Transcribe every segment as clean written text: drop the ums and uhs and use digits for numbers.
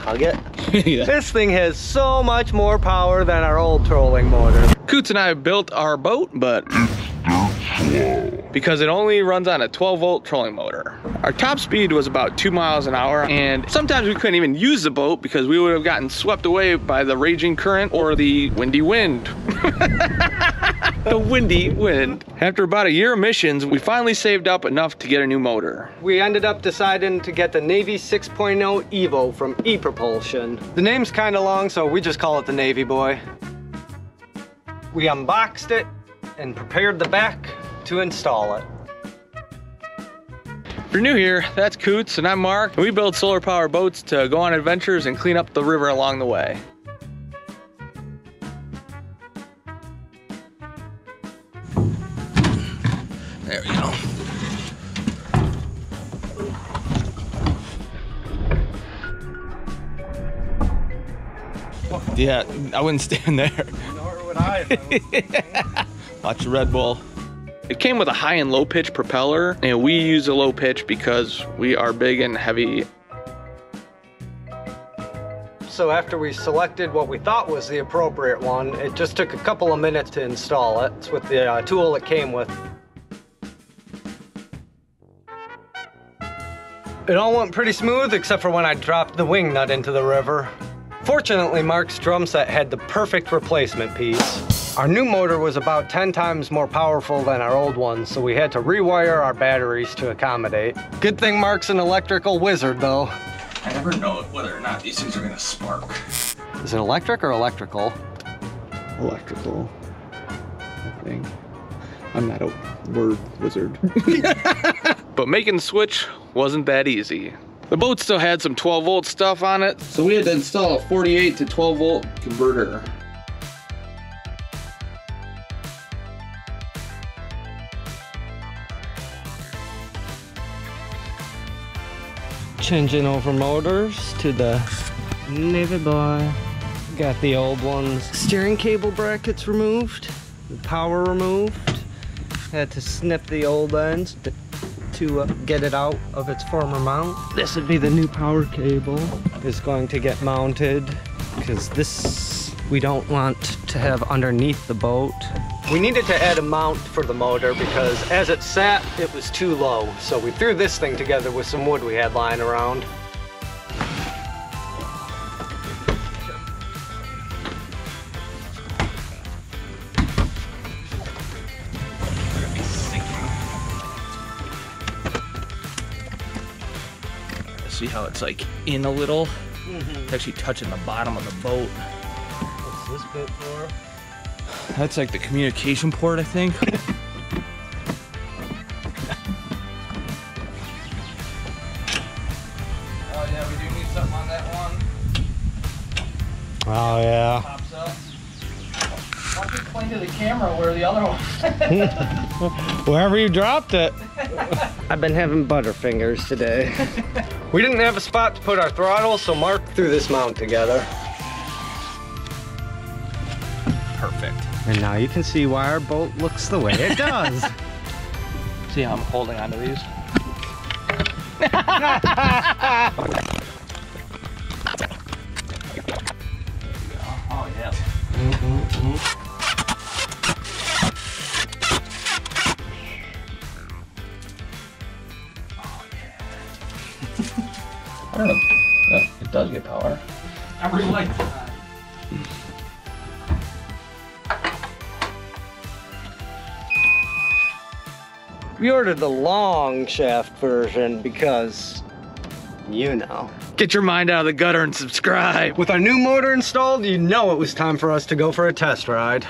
hug it. Yeah. This thing has so much more power than our old trolling motor. Coots and I built our boat, but because it only runs on a 12-volt trolling motor. Our top speed was about 2 miles an hour, and sometimes we couldn't even use the boat because we would have gotten swept away by the raging current or the windy wind. The windy wind. After about a year of missions, we finally saved up enough to get a new motor. We ended up deciding to get the Navy 6.0 Evo from ePropulsion. The name's kind of long, so we just call it the Navy Boy. We unboxed it and prepared the back to install it. If you're new here, that's Coots and I'm Mark, and we build solar power boats to go on adventures and clean up the river along the way. There we go. Yeah, I wouldn't stand there. Nor would I. Watch the Red Bull. It came with a high and low pitch propeller, and we use a low pitch because we are big and heavy. So after we selected what we thought was the appropriate one, it just took a couple of minutes to install it. It's with the tool it came with. It all went pretty smooth except for when I dropped the wing nut into the river. Fortunately, Mark's drum set had the perfect replacement piece. Our new motor was about 10 times more powerful than our old one, so we had to rewire our batteries to accommodate. Good thing Mark's an electrical wizard, though. I never know whether or not these things are gonna spark. Is it electric or electrical? Electrical, I think. I'm not a word wizard. But making the switch wasn't that easy. The boat still had some 12-volt stuff on it, so we had to install a 48 to 12-volt converter. Changing over motors to the Navy Boy. Got the old ones. Steering cable brackets removed, the power removed. Had to snip the old ends to get it out of its former mount. This would be the new power cable. Is going to get mounted because this we don't want to have underneath the boat. We needed to add a mount for the motor because as it sat, it was too low. So we threw this thing together with some wood we had lying around. See how it's like in a little? It's actually touching the bottom of the boat. What's this bit for? That's like the communication port, I think. Oh yeah, we do need something on that one. Oh yeah. Pops up. Why don't you explain to the camera where the other one? Wherever you dropped it. I've been having butterfingers today. We didn't have a spot to put our throttle, so Mark threw this mount together. Perfect. And now you can see why our boat looks the way it does. See how I'm holding onto these? Oh yeah. I don't know. Yeah, it does get power. I really like that. We ordered the long shaft version because, you know. Get your mind out of the gutter and subscribe. With our new motor installed, you know it was time for us to go for a test ride.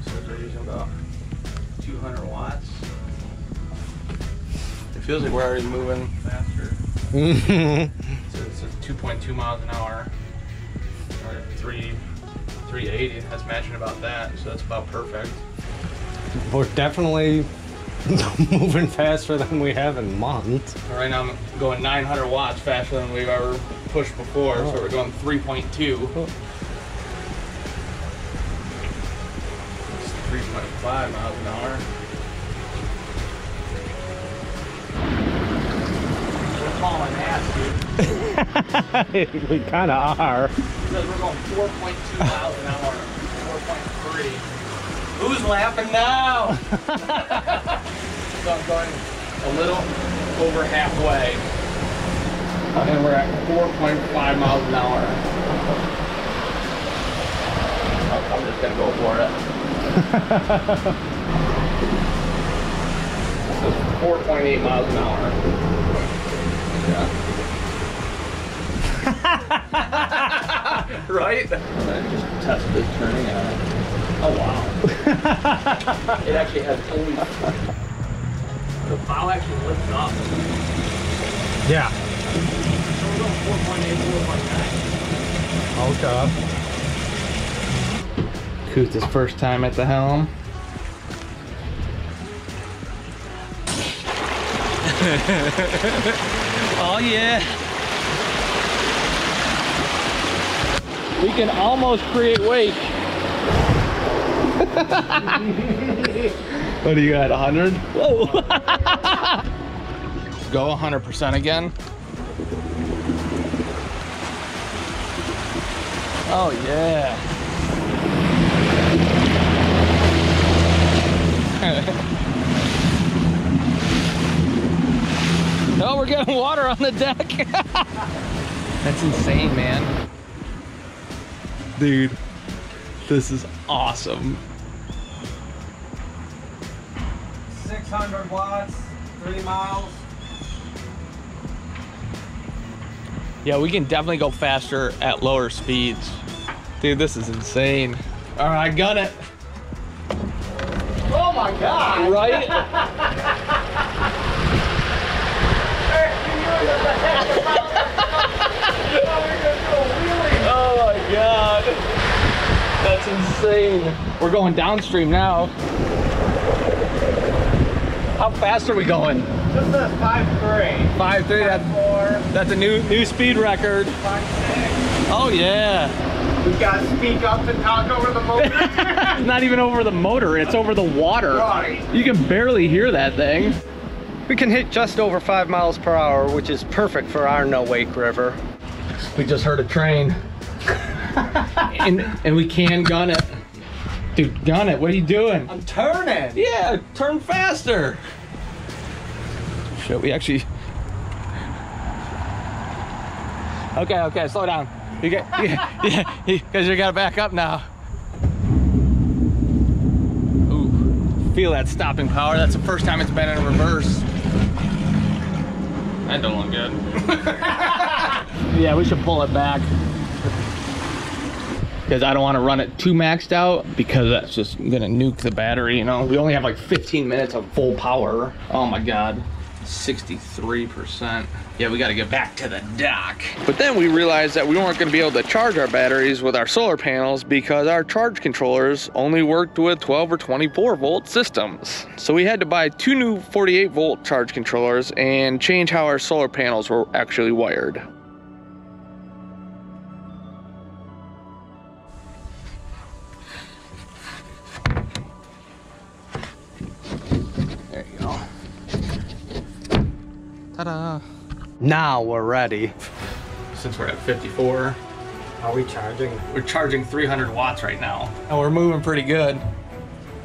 So they're using about 200 watts. It feels like we're already moving faster. So it's 2.2 miles an hour, or 380. That's matching about that, so that's about perfect. We're definitely moving faster than we have in months. Right now I'm going 900 watts faster than we've ever pushed before, so we're going 3.2. 25 miles an hour. We're hauling ass, dude. We kind of are. Because we're going 4.2 miles an hour. 4.3. Who's laughing now? So I'm going a little over halfway. And we're at 4.5 miles an hour. I'm just gonna go for it. 4.8 miles an hour. Yeah. Right? I just tested turning on it. Oh wow. It actually has only... The bow actually lifts up. Yeah. So we're going 4.8, 4.9. Okay. Kutz's first time at the helm. Oh yeah. We can almost create wake. What do you got, 100? Whoa. Go 100% again. Oh yeah. Oh, we're getting water on the deck. That's insane, man. Dude, this is awesome. 600 watts, 3 miles. Yeah, we can definitely go faster at lower speeds. Dude, this is insane. All right, gun it. Oh my God! Right? Oh my God. That's insane. We're going downstream now. How fast are we going? Just a 5.3. 5.3, 5.4. that's a new speed record. 5.6. Oh yeah. We gotta speak up and talk over the motor. It's not even over the motor, it's over the water. Right. You can barely hear that thing. We can hit just over 5 miles per hour, which is perfect for our no-wake river. We just heard a train. and we can gun it. Dude, gun it, what are you doing? I'm turning. Yeah, turn faster. Shit, we actually... Okay, slow down. You get, yeah, because you gotta back up now. Ooh, feel that stopping power. That's the first time it's been in reverse. That don't look good. Yeah, we should pull it back. Because I don't want to run it too maxed out because that's just gonna nuke the battery, you know? We only have like 15 minutes of full power. Oh my God, 63%. Yeah, we gotta get back to the dock. But then we realized that we weren't gonna be able to charge our batteries with our solar panels because our charge controllers only worked with 12 or 24 volt systems. So we had to buy 2 new 48 volt charge controllers and change how our solar panels were actually wired. There you go. Ta-da! Now we're ready. Since we're at 54, Are we charging? we're charging 300 watts right now. And we're moving pretty good.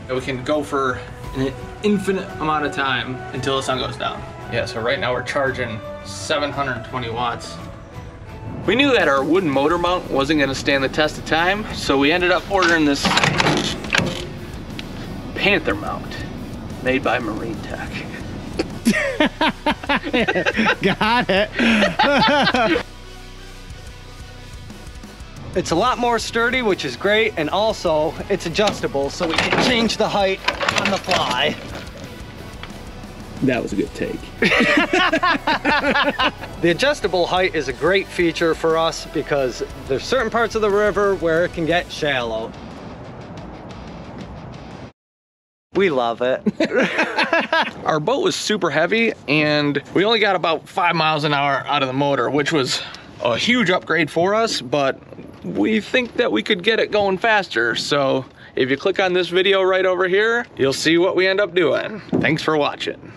And we can go for an infinite amount of time until the sun goes down. Yeah, so right now we're charging 720 watts. We knew that our wooden motor mount wasn't gonna stand the test of time, so we ended up ordering this Panther mount made by Marine Tech. Got it. It's a lot more sturdy, which is great, and also it's adjustable, so we can change the height on the fly. That was a good take. The adjustable height is a great feature for us because there's certain parts of the river where it can get shallow. We love it. Our boat was super heavy and we only got about 5 miles an hour out of the motor, which was a huge upgrade for us, but we think that we could get it going faster. So If you click on this video right over here, you'll see what we end up doing. Thanks for watching.